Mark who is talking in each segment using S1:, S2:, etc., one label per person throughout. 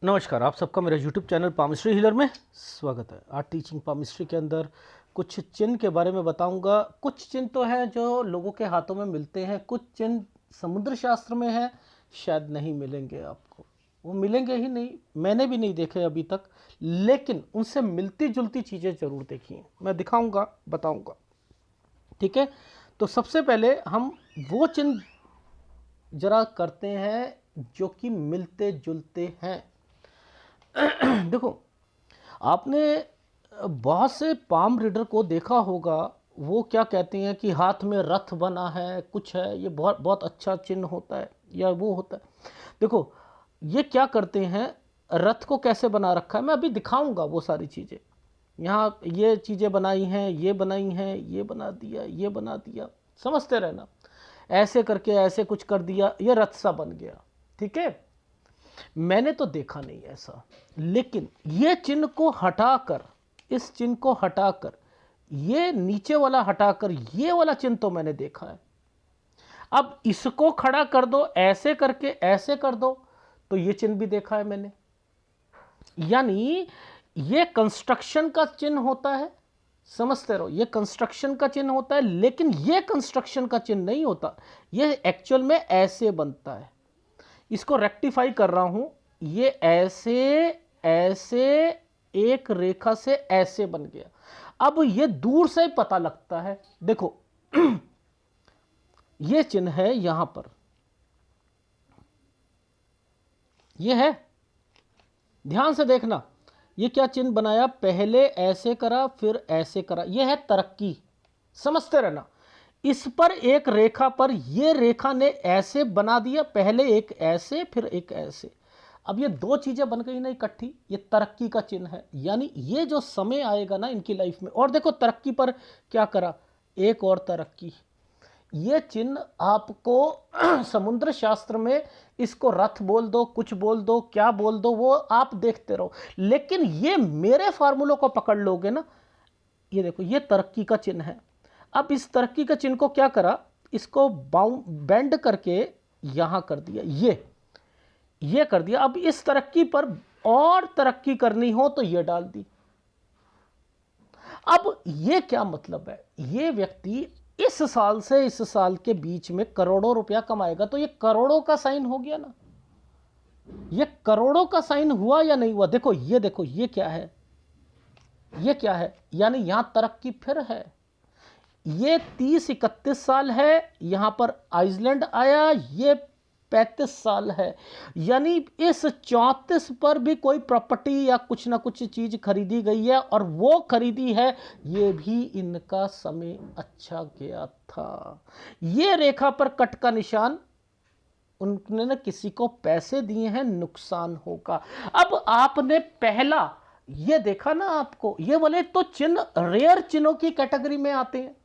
S1: नमस्कार, आप सबका मेरा YouTube चैनल पामिस्ट्री हीलर में स्वागत है। आज टीचिंग पामिस्ट्री के अंदर कुछ चिन्ह के बारे में बताऊंगा। कुछ चिन्ह तो हैं जो लोगों के हाथों में मिलते हैं, कुछ चिन्ह समुद्र शास्त्र में हैं, शायद नहीं मिलेंगे आपको, वो मिलेंगे ही नहीं, मैंने भी नहीं देखे अभी तक, लेकिन उनसे मिलती जुलती चीज़ें ज़रूर देखी हैं। मैं दिखाऊँगा, बताऊँगा, ठीक है। तो सबसे पहले हम वो चिन्ह जरा करते हैं जो कि मिलते जुलते हैं। देखो, आपने बहुत से पाम रीडर को देखा होगा, वो क्या कहते हैं कि हाथ में रथ बना है, कुछ है, ये बहुत बहुत अच्छा चिन्ह होता है या वो होता है। देखो, ये क्या करते हैं, रथ को कैसे बना रखा है मैं अभी दिखाऊंगा वो सारी चीज़ें। यहाँ ये चीज़ें बनाई हैं, ये बनाई हैं, ये बना दिया, ये बना दिया, समझते रहना। ऐसे करके ऐसे कुछ कर दिया, ये रथ सा बन गया, ठीक है। मैंने तो देखा नहीं ऐसा, लेकिन ये चिन्ह को हटाकर, इस चिन्ह को हटाकर, ये नीचे वाला हटाकर ये वाला चिन्ह तो मैंने देखा है। अब इसको खड़ा कर दो, ऐसे करके ऐसे कर दो, तो ये चिन्ह भी देखा है मैंने। यानी ये कंस्ट्रक्शन का चिन्ह होता है, समझते रहो, ये कंस्ट्रक्शन का चिन्ह होता है, लेकिन ये कंस्ट्रक्शन का चिन्ह नहीं होता, ये एक्चुअल में ऐसे बनता है। इसको रेक्टिफाई कर रहा हूं, ये ऐसे ऐसे एक रेखा से ऐसे बन गया। अब ये दूर से पता लगता है, देखो ये चिन्ह है यहां पर, ये है, ध्यान से देखना, ये क्या चिन्ह बनाया, पहले ऐसे करा फिर ऐसे करा, ये है तरक्की, समझते रहना। इस पर एक रेखा पर ये रेखा ने ऐसे बना दिया, पहले एक ऐसे फिर एक ऐसे। अब ये दो चीजें बन गई ना इकट्ठी, ये तरक्की का चिन्ह है। यानी ये जो समय आएगा ना इनकी लाइफ में, और देखो तरक्की पर क्या करा, एक और तरक्की। ये चिन्ह आपको समुद्र शास्त्र में, इसको रथ बोल दो, कुछ बोल दो, क्या बोल दो, वो आप देखते रहो, लेकिन ये मेरे फार्मूलों को पकड़ लोगे ना, ये देखो ये तरक्की का चिन्ह है। अब इस तरक्की का चिन्ह को क्या करा, इसको बेंड करके यहां कर दिया, ये कर दिया। अब इस तरक्की पर और तरक्की करनी हो तो ये डाल दी। अब ये क्या मतलब है, ये व्यक्ति इस साल से इस साल के बीच में करोड़ों रुपया कमाएगा, तो ये करोड़ों का साइन हो गया ना, ये करोड़ों का साइन हुआ या नहीं हुआ। देखो ये क्या है, ये क्या है, यानी यहां तरक्की फिर है। ये 30-31 साल है, यहां पर आइसलैंड आया, ये 35 साल है। यानी इस 34 पर भी कोई प्रॉपर्टी या कुछ ना कुछ चीज खरीदी गई है, और वो खरीदी है, ये भी इनका समय अच्छा गया था। ये रेखा पर कट का निशान, उन्होंने किसी को पैसे दिए हैं, नुकसान होगा। अब आपने पहला ये देखा ना, आपको ये वाले तो चिन्ह रेयर चिन्हों की कैटेगरी में आते हैं।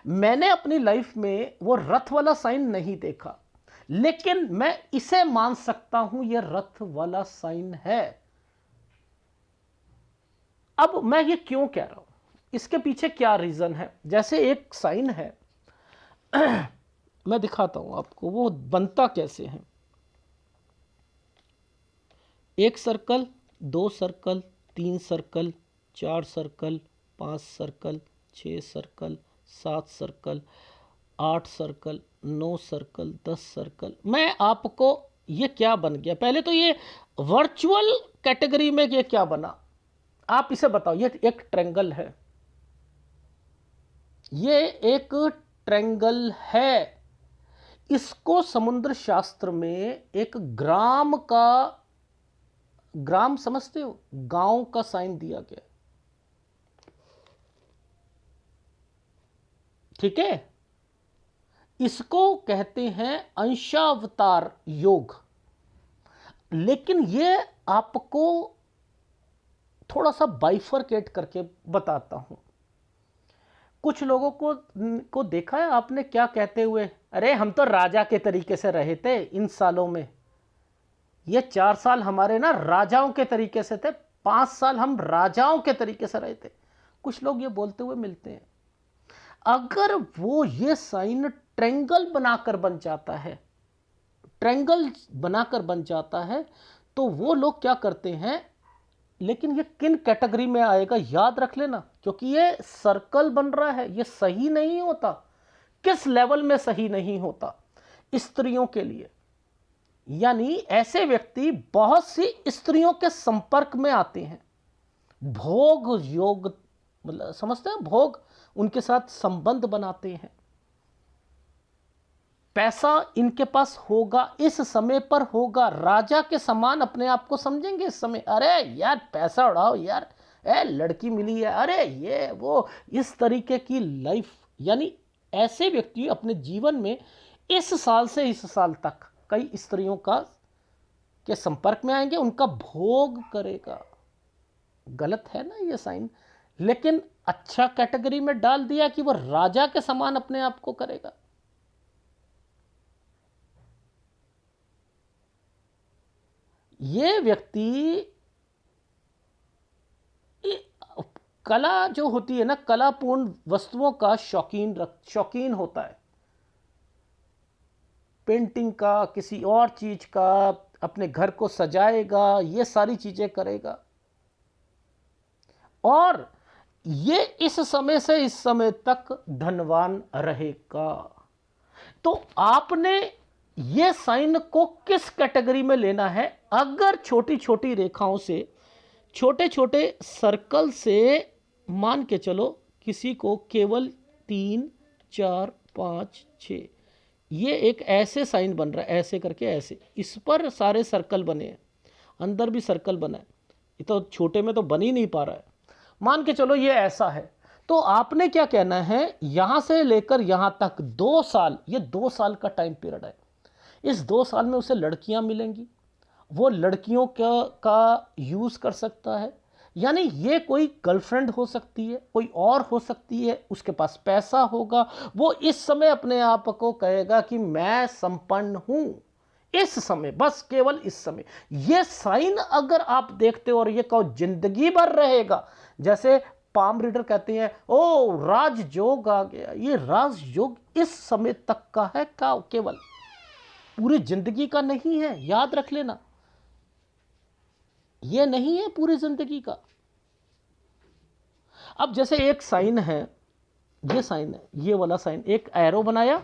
S1: मैंने अपनी लाइफ में वो रथ वाला साइन नहीं देखा, लेकिन मैं इसे मान सकता हूं ये रथ वाला साइन है। अब मैं ये क्यों कह रहा हूं, इसके पीछे क्या रीजन है। जैसे एक साइन है, मैं दिखाता हूं आपको वो बनता कैसे है। एक सर्कल, दो सर्कल, तीन सर्कल, चार सर्कल, पांच circle, 6 circle, 7 circle, 8 circle, 9 circle, 10 circle. मैं आपको, ये क्या बन गया, पहले तो ये वर्चुअल कैटेगरी में ये क्या बना, आप इसे बताओ। ये एक ट्रायंगल है, ये एक ट्रायंगल है। इसको समुद्र शास्त्र में एक ग्राम का, ग्राम समझते हो, गांव का साइन दिया गया, ठीक है। इसको कहते हैं अंशावतार योग। लेकिन ये आपको थोड़ा सा बाइफरकेट करके बताता हूं। कुछ लोगों को देखा है आपने क्या कहते हुए, अरे हम तो राजा के तरीके से रहे थे इन सालों में, ये 4 साल हमारे ना राजाओं के तरीके से थे, 5 साल हम राजाओं के तरीके से रहे थे। कुछ लोग ये बोलते हुए मिलते हैं। अगर वो ये साइन ट्रायंगल बनाकर बन जाता है, ट्रायंगल बनाकर बन जाता है, तो वो लोग क्या करते हैं, लेकिन ये किन कैटेगरी में आएगा याद रख लेना, क्योंकि ये सर्कल बन रहा है, ये सही नहीं होता। किस लेवल में सही नहीं होता? स्त्रियों के लिए, यानी ऐसे व्यक्ति बहुत सी स्त्रियों के संपर्क में आते हैं, भोग योग, मतलब समझते हैं, भोग, उनके साथ संबंध बनाते हैं, पैसा इनके पास होगा, इस समय पर होगा, राजा के समान अपने आप को समझेंगे इस समय। अरे यार पैसा उड़ाओ यार, लड़की मिली है, अरे ये वो, इस तरीके की लाइफ। यानी ऐसे व्यक्ति अपने जीवन में इस साल से इस साल तक कई स्त्रियों का के संपर्क में आएंगे, उनका भोग करेगा। गलत है ना ये साइन, लेकिन अच्छा कैटेगरी में डाल दिया कि वो राजा के समान अपने आप को करेगा। ये व्यक्ति कला जो होती है ना, कलापूर्ण वस्तुओं का शौकीन होता है, पेंटिंग का, किसी और चीज का, अपने घर को सजाएगा, ये सारी चीजें करेगा। और ये इस समय से इस समय तक धनवान रहेगा। तो आपने ये साइन को किस कैटेगरी में लेना है? अगर छोटी छोटी रेखाओं से, छोटे छोटे सर्कल से मान के चलो किसी को केवल 3, 4, 5, 6, ये एक ऐसे साइन बन रहा है, ऐसे करके ऐसे, इस पर सारे सर्कल बने हैं, अंदर भी सर्कल बना है, ये तो छोटे में तो बन ही नहीं पा रहा है। मान के चलो ये ऐसा है, तो आपने क्या कहना है, यहां से लेकर यहां तक 2 साल, ये 2 साल का टाइम पीरियड है। इस 2 साल में उसे लड़कियां मिलेंगी, वो लड़कियों का यूज कर सकता है, यानी ये कोई गर्लफ्रेंड हो सकती है, कोई और हो सकती है, उसके पास पैसा होगा, वो इस समय अपने आप को कहेगा कि मैं संपन्न हूं, इस समय, बस केवल इस समय। ये साइन अगर आप देखते हो और ये कहो जिंदगी भर रहेगा, जैसे पाम रीडर कहते हैं, ओ राजयोग आ गया, ये राजयोग इस समय तक का है, का केवल पूरी जिंदगी का नहीं है, याद रख लेना, ये नहीं है पूरी जिंदगी का। अब जैसे एक साइन है, ये साइन है, ये वाला साइन, एक एरो बनाया,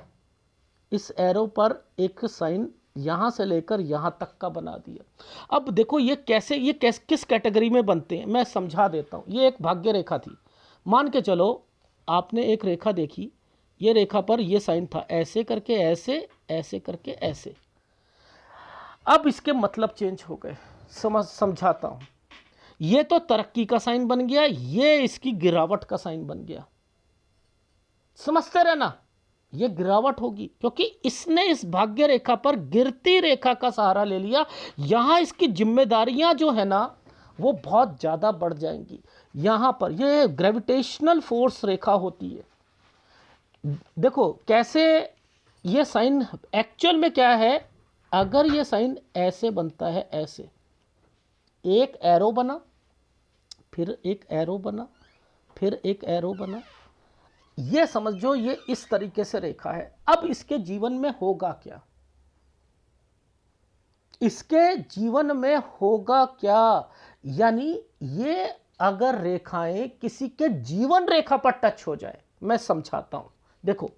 S1: इस एरो पर एक साइन यहां से लेकर यहां तक का बना दिया। अब देखो ये कैसे, किस कैटेगरी में बनते हैं, मैं समझा देता हूं। ये एक भाग्य रेखा थी, मान के चलो आपने एक रेखा देखी, ये रेखा पर ये साइन था, ऐसे करके ऐसे, ऐसे करके ऐसे। अब इसके मतलब चेंज हो गए, समझाता हूं। ये तो तरक्की का साइन बन गया, ये इसकी गिरावट का साइन बन गया। समझते रहना, ये गिरावट होगी, क्योंकि इसने इस भाग्य रेखा पर गिरती रेखा का सहारा ले लिया। यहां इसकी जिम्मेदारियां जो है ना, वो बहुत ज्यादा बढ़ जाएंगी। यहां पर ये ग्रेविटेशनल फोर्स रेखा होती है। देखो कैसे ये साइन एक्चुअल में क्या है, अगर ये साइन ऐसे बनता है, ऐसे एक एरो बना, फिर एक एरो बना, फिर एक एरो बना, ये समझो ये इस तरीके से रेखा है। अब इसके जीवन में होगा क्या, इसके जीवन में होगा क्या, यानी ये अगर रेखाएं किसी के जीवन रेखा पर टच हो जाए, मैं समझाता हूं। देखो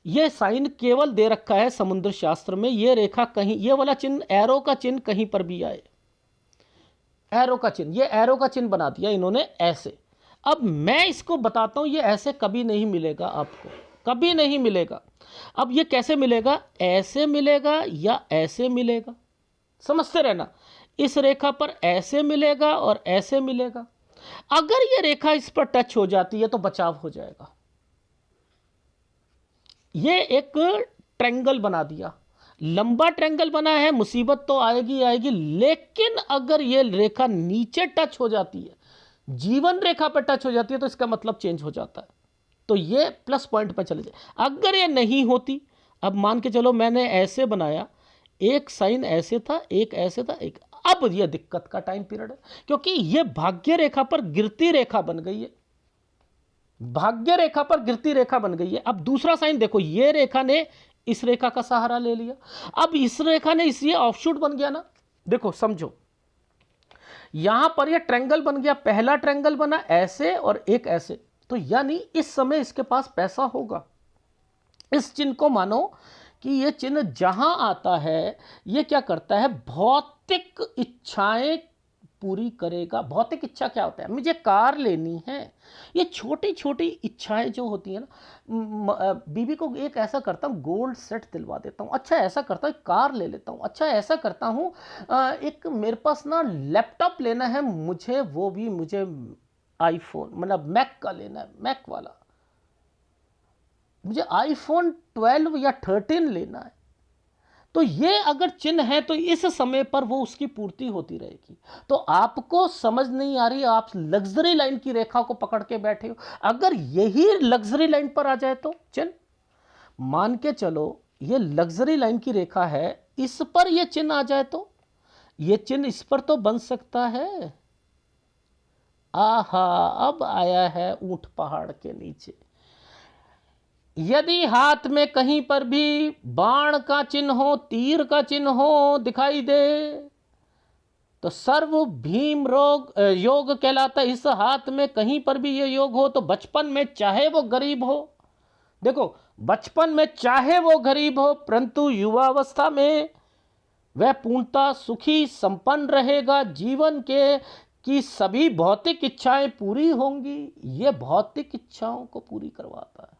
S1: ये साइन केवल दे रखा है समुद्र शास्त्र में, ये रेखा कहीं, ये वाला चिन्ह, एरो का चिन्ह कहीं पर भी आए, एरो का चिन्ह, ये एरो का चिन्ह बना दिया इन्होंने ऐसे। अब मैं इसको बताता हूं, ये ऐसे कभी नहीं मिलेगा आपको, कभी नहीं मिलेगा। अब ये कैसे मिलेगा, ऐसे मिलेगा या ऐसे मिलेगा, समझते रहना। इस रेखा पर ऐसे मिलेगा और ऐसे मिलेगा। अगर ये रेखा इस पर टच हो जाती है तो बचाव हो जाएगा। ये एक ट्रायंगल बना दिया, लंबा ट्रायंगल बना है, मुसीबत तो आएगी आएगी, लेकिन अगर ये रेखा नीचे टच हो जाती है, जीवन रेखा पर टच हो जाती है, तो इसका मतलब चेंज हो जाता है, तो ये प्लस पॉइंट पर चले जाए। अगर ये नहीं होती, अब मान के चलो मैंने ऐसे बनाया, एक साइन ऐसे था, एक ऐसे था, एक, अब ये दिक्कत का टाइम पीरियड है, क्योंकि ये भाग्य रेखा पर गिरती रेखा बन गई है, भाग्य रेखा पर गिरती रेखा बन गई है। अब दूसरा साइन देखो, ये रेखा ने इस रेखा का सहारा ले लिया, अब इस रेखा ने इस, ये ऑफशूट बन गया ना, देखो समझो, यहां पर ये ट्रायंगल बन गया, पहला ट्रायंगल बना ऐसे और एक ऐसे, तो यानी इस समय इसके पास पैसा होगा। इस चिन्ह को मानो कि ये चिन्ह जहां आता है ये क्या करता है, भौतिक इच्छाएं पूरी करेगा। भौतिक इच्छा क्या होता है, मुझे कार लेनी है, ये छोटी छोटी इच्छाएं जो होती है ना, बीवी को एक ऐसा करता हूँ गोल्ड सेट दिलवा देता हूँ, अच्छा ऐसा करता हूँ कार ले लेता हूँ, अच्छा ऐसा करता हूँ एक मेरे पास ना लैपटॉप लेना है मुझे, वो भी मुझे आईफोन मतलब मैक का लेना है, मैक वाला, मुझे आईफोन 12 या 13 लेना है। तो ये अगर चिन्ह है तो इस समय पर वो उसकी पूर्ति होती रहेगी। तो आपको समझ नहीं आ रही, आप लग्जरी लाइन की रेखा को पकड़ के बैठे हो। अगर यही लग्जरी लाइन पर आ जाए तो चिन्ह, मान के चलो ये लग्जरी लाइन की रेखा है, इस पर ये चिन्ह आ जाए तो ये चिन्ह इस पर तो बन सकता है। आहा, अब आया है ऊंट पहाड़ के नीचे। यदि हाथ में कहीं पर भी बाण का चिन्ह हो, तीर का चिन्ह हो दिखाई दे तो सर्व भीम रोग योग कहलाता है। इस हाथ में कहीं पर भी ये योग हो तो बचपन में चाहे वो गरीब हो, देखो बचपन में चाहे वो गरीब हो परंतु युवावस्था में वह पूर्णतः सुखी संपन्न रहेगा, जीवन के की सभी भौतिक इच्छाएं पूरी होंगी। ये भौतिक इच्छाओं को पूरी करवाता है,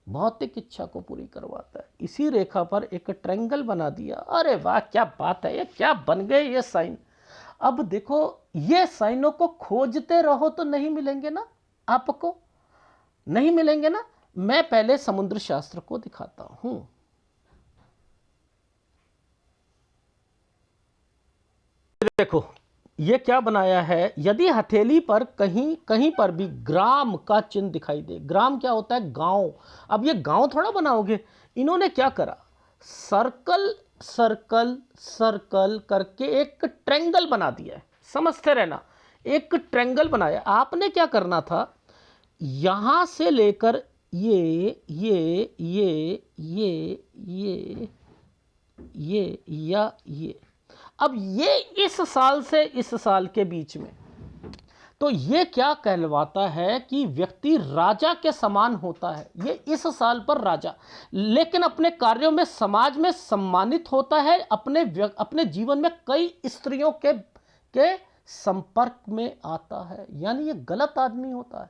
S1: भौतिक इच्छा को पूरी करवाता है। इसी रेखा पर एक ट्रायंगल बना दिया, अरे वाह क्या बात है, ये क्या बन गए ये साइन। अब देखो ये साइनों को खोजते रहो तो नहीं मिलेंगे ना, आपको नहीं मिलेंगे ना। मैं पहले समुद्र शास्त्र को दिखाता हूं। देखो ये क्या बनाया है, यदि हथेली पर कहीं कहीं पर भी ग्राम का चिन्ह दिखाई दे, ग्राम क्या होता है, गांव। अब ये गांव थोड़ा बनाओगे, इन्होंने क्या करा, सर्कल सर्कल सर्कल करके एक ट्रायंगल बना दिया है, समझते रहना, एक ट्रायंगल बनाया। आपने क्या करना था, यहां से लेकर ये या ये, अब ये इस साल से इस साल के बीच में, तो ये क्या कहलवाता है कि व्यक्ति राजा के समान होता है। ये इस साल पर राजा, लेकिन अपने कार्यों में समाज में सम्मानित होता है, अपने जीवन में कई स्त्रियों के संपर्क में आता है, यानी ये गलत आदमी होता है।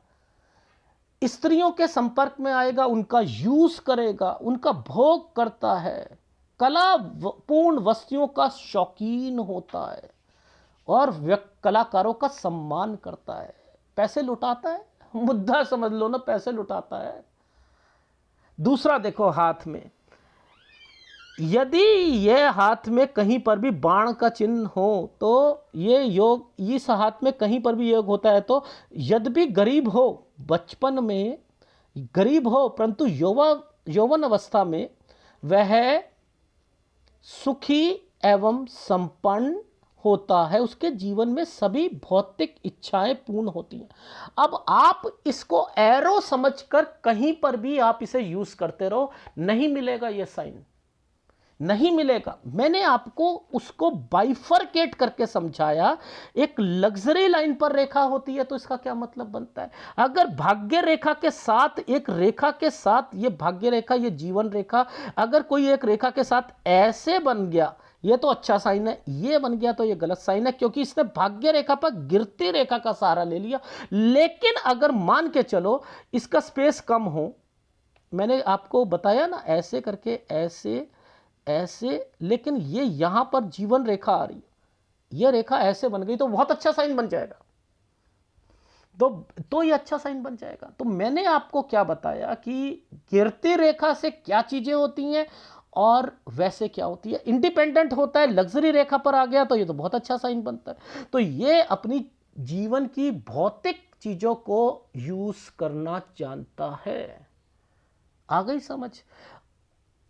S1: स्त्रियों के संपर्क में आएगा, उनका यूज करेगा, उनका भोग करता है, कला पूर्ण वस्तुओं का शौकीन होता है और कलाकारों का सम्मान करता है, पैसे लुटाता है, मुद्दा समझ लो ना, पैसे लुटाता है। दूसरा देखो हाथ में, यदि यह हाथ में कहीं पर भी बाण का चिन्ह हो तो ये योग, इस हाथ में कहीं पर भी योग होता है तो यद्यपि गरीब हो, बचपन में गरीब हो परंतु यौवन अवस्था में वह सुखी एवं संपन्न होता है, उसके जीवन में सभी भौतिक इच्छाएं पूर्ण होती हैं। अब आप इसको एरो समझकर कहीं पर भी आप इसे यूज करते रहो, नहीं मिलेगा ये साइन, नहीं मिलेगा। मैंने आपको उसको बाइफरकेट करके समझाया। एक लग्जरी लाइन पर रेखा होती है तो इसका क्या मतलब बनता है, अगर भाग्य रेखा के साथ, एक रेखा के साथ, ये भाग्य रेखा, ये जीवन रेखा, अगर कोई एक रेखा के साथ ऐसे बन गया ये तो अच्छा साइन है, ये बन गया तो ये गलत साइन है, क्योंकि इसने भाग्य रेखा पर गिरती रेखा का सहारा ले लिया। लेकिन अगर मान के चलो इसका स्पेस कम हो, मैंने आपको बताया ना ऐसे करके ऐसे ऐसे, लेकिन ये यहां पर जीवन रेखा आ रही, ये रेखा ऐसे बन गई तो बहुत अच्छा साइन बन जाएगा, तो ये अच्छा साइन बन जाएगा। तो मैंने आपको क्या बताया कि गिरती रेखा से क्या चीजें होती हैं और वैसे क्या होती है, इंडिपेंडेंट होता है, लग्जरी रेखा पर आ गया तो ये तो बहुत अच्छा साइन बनता है। तो ये अपनी जीवन की भौतिक चीजों को यूज करना जानता है। आ गई समझ,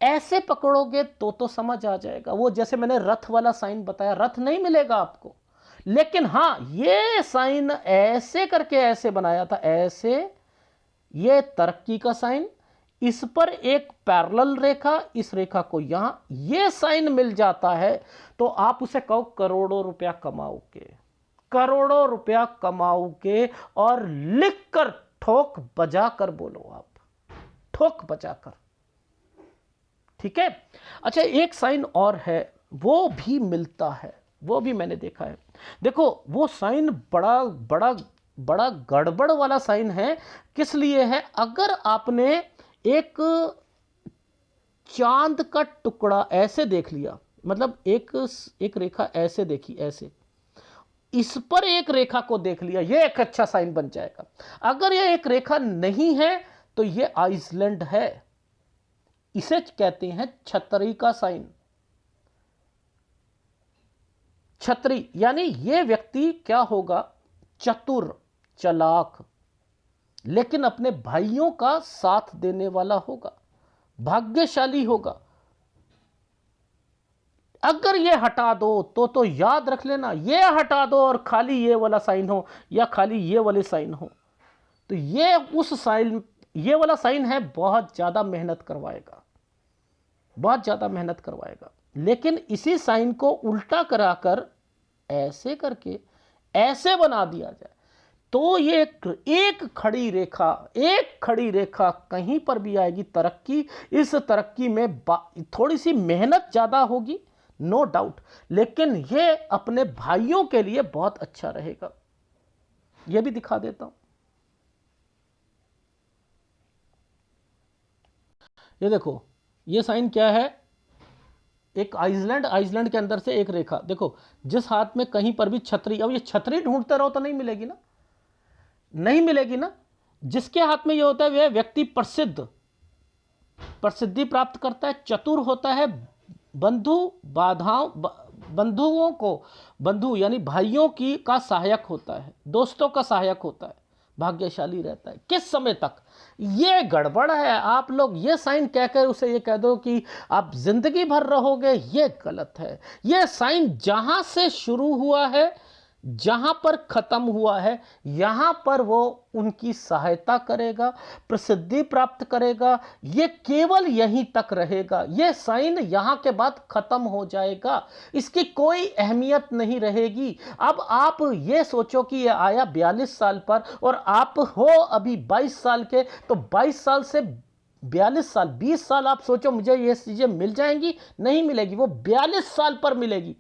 S1: ऐसे पकड़ोगे तो समझ आ जाएगा। वो जैसे मैंने रथ वाला साइन बताया, रथ नहीं मिलेगा आपको, लेकिन हां ये साइन ऐसे करके ऐसे बनाया था, ऐसे, ये तरक्की का साइन, इस पर एक पैरेलल रेखा, इस रेखा को यहां ये साइन मिल जाता है तो आप उसे कहो करोड़ों रुपया कमाओगे, करोड़ों रुपया कमाओगे। और लिखकर ठोक बजाकर बोलो आप, ठोक बजाकर। ठीक है। अच्छा, एक साइन और है, वो भी मिलता है, वो भी मैंने देखा है। देखो वो साइन बड़ा बड़ा बड़ा गड़बड़ वाला साइन है। किस लिए है? अगर आपने एक चांद का टुकड़ा ऐसे देख लिया, मतलब एक रेखा ऐसे देखी, ऐसे इस पर एक रेखा को देख लिया, ये एक अच्छा साइन बन जाएगा। अगर ये एक रेखा नहीं है तो ये आइसलैंड है, इसे कहते हैं छतरी का साइन। छतरी यानी ये व्यक्ति क्या होगा? चतुर, चालाक, लेकिन अपने भाइयों का साथ देने वाला होगा, भाग्यशाली होगा। अगर ये हटा दो तो याद रख लेना, ये हटा दो और खाली ये वाला साइन हो या खाली ये वाले साइन हो, तो ये उस साइन, ये वाला साइन है, बहुत ज्यादा मेहनत करवाएगा, बहुत ज्यादा मेहनत करवाएगा। लेकिन इसी साइन को उल्टा कराकर ऐसे करके ऐसे बना दिया जाए तो ये एक खड़ी रेखा, एक खड़ी रेखा कहीं पर भी आएगी तरक्की। इस तरक्की में थोड़ी सी मेहनत ज्यादा होगी, नो डाउट, लेकिन ये अपने भाइयों के लिए बहुत अच्छा रहेगा। ये भी दिखा देता हूं। ये देखो, ये साइन क्या है? एक आइसलैंड, आइसलैंड के अंदर से एक रेखा। देखो जिस हाथ में कहीं पर भी छतरी, अब ये छतरी ढूंढते रहो तो नहीं मिलेगी ना, नहीं मिलेगी ना। जिसके हाथ में ये होता है वह व्यक्ति प्रसिद्ध, प्रसिद्धि प्राप्त करता है, चतुर होता है, बंधु बाधाओं, बंधुओं को, बंधु यानी भाइयों की का सहायक होता है, दोस्तों का सहायक होता है, भाग्यशाली रहता है। किस समय तक? ये गड़बड़ है। आप लोग ये साइन कहकर उसे ये कह दो कि आप जिंदगी भर रहोगे, ये गलत है। ये साइन जहां से शुरू हुआ है, जहां पर खत्म हुआ है, यहां पर वो उनकी सहायता करेगा, प्रसिद्धि प्राप्त करेगा। ये केवल यहीं तक रहेगा, ये साइन यहां के बाद खत्म हो जाएगा, इसकी कोई अहमियत नहीं रहेगी। अब आप ये सोचो कि ये आया 42 साल पर और आप हो अभी 22 साल के, तो 22 साल से 42 साल, 20 साल आप सोचो मुझे ये चीजें मिल जाएंगी, नहीं मिलेगी, वो 42 साल पर मिलेगी।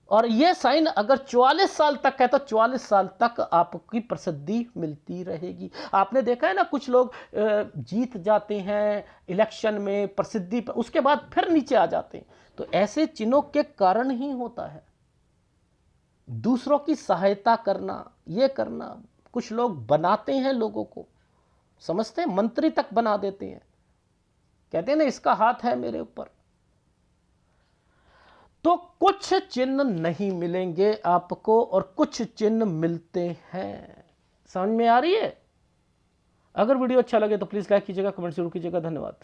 S1: और ये साइन अगर 44 साल तक है तो 44 साल तक आपकी प्रसिद्धि मिलती रहेगी। आपने देखा है ना, कुछ लोग जीत जाते हैं इलेक्शन में, प्रसिद्धि पर, उसके बाद फिर नीचे आ जाते हैं। तो ऐसे चिन्हों के कारण ही होता है। दूसरों की सहायता करना, ये करना, कुछ लोग बनाते हैं लोगों को, समझते हैं, मंत्री तक बना देते हैं, कहते हैं ना इसका हाथ है मेरे ऊपर। तो कुछ चिन्ह नहीं मिलेंगे आपको और कुछ चिन्ह मिलते हैं। समझ में आ रही है? अगर वीडियो अच्छा लगे तो प्लीज लाइक कीजिएगा, कमेंट जरूर कीजिएगा। धन्यवाद।